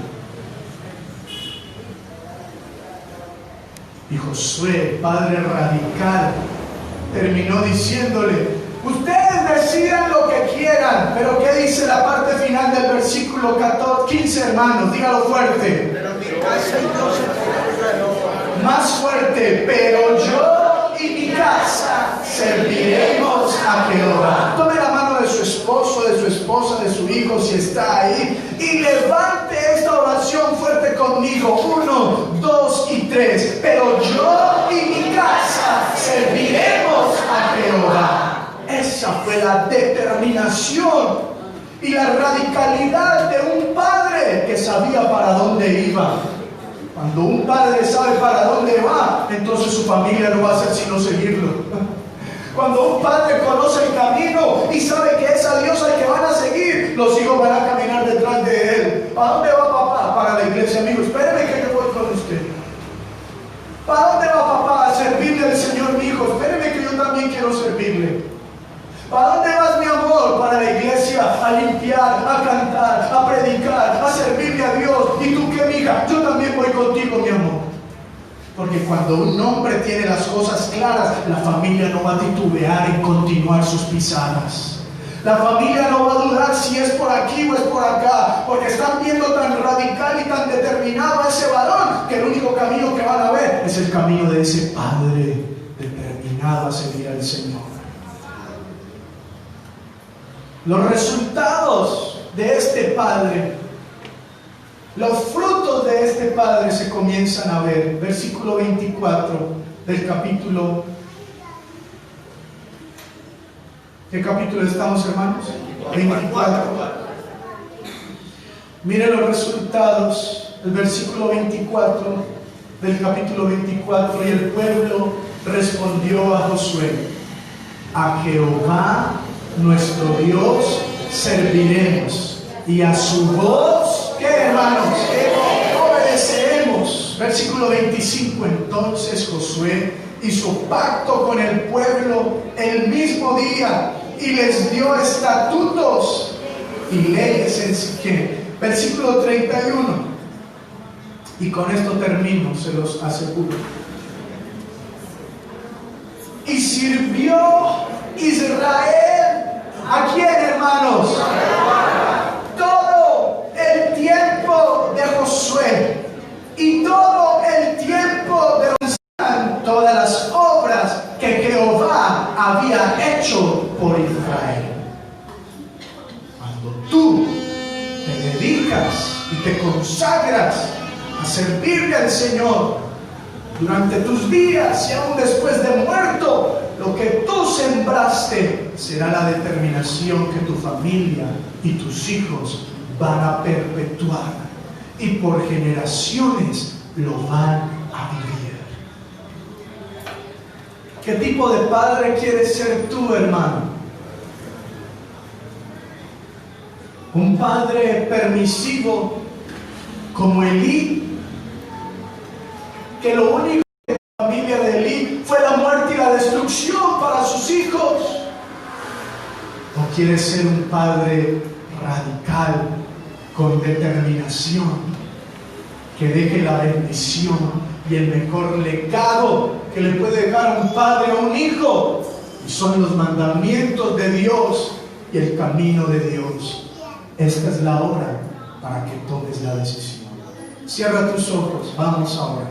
Y Josué, padre radical, terminó diciéndole: ustedes decidan lo que quieran. Pero ¿qué dice la parte final del versículo 15, hermanos? Dígalo fuerte. Pero mi casa y Dios más fuerte: pero yo y mi casa serviremos a Jehová. Tome la mano de su esposo, de su esposa, de su hijo, si está ahí, y levante esta oración fuerte conmigo. 1, 2 y 3. Pero yo y mi casa serviremos a Jehová. Esa fue la determinación y la radicalidad de un padre que sabía para dónde iba. Cuando un padre sabe para dónde va, entonces su familia no va a hacer sino seguirlo. Cuando un padre conoce el camino y sabe que es a Dios al que van a seguir, los hijos van a caminar detrás de él. ¿Para dónde va papá? Para la iglesia, amigo. Espéreme que yo voy con usted. ¿Para dónde va papá? Porque cuando un hombre tiene las cosas claras, la familia no va a titubear en continuar sus pisadas. La familia no va a dudar si es por aquí o es por acá, porque están viendo tan radical y tan determinado a ese varón, que el único camino que van a ver es el camino de ese padre determinado a seguir al Señor. Los resultados de este padre, los frutos de este padre se comienzan a ver. Versículo 24 del capítulo. ¿Qué capítulo estamos, hermanos? 24. Miren los resultados. El versículo 24 del capítulo 24. Y el pueblo respondió a Josué: a Jehová nuestro Dios serviremos, y a su voz, ¿qué, hermanos? Obedeceremos. Versículo 25. Entonces Josué hizo pacto con el pueblo el mismo día y les dio estatutos y leyes en Siquem. Versículo 31. Y con esto termino, se los aseguro. Y sirvió Israel, ¿a quién, hermanos? Todo el tiempo de Josué y todo el tiempo de todas las obras que Jehová había hecho por Israel. Cuando tú te dedicas y te consagras a servirle al Señor durante tus días y aún después de muerto, lo que tú sembraste será la determinación que tu familia y tus hijos van a perpetuar, y por generaciones lo van a vivir. ¿Qué tipo de padre quieres ser tú, hermano? ¿Un padre permisivo como Elí, que lo único de la familia de Elí fue la muerte y la destrucción para sus hijos? ¿O quieres ser un padre radical, con determinación, que deje la bendición y el mejor legado que le puede dejar un padre a un hijo? Y son los mandamientos de Dios y el camino de Dios. Esta es la hora para que tomes la decisión. Cierra tus ojos, vamos ahora.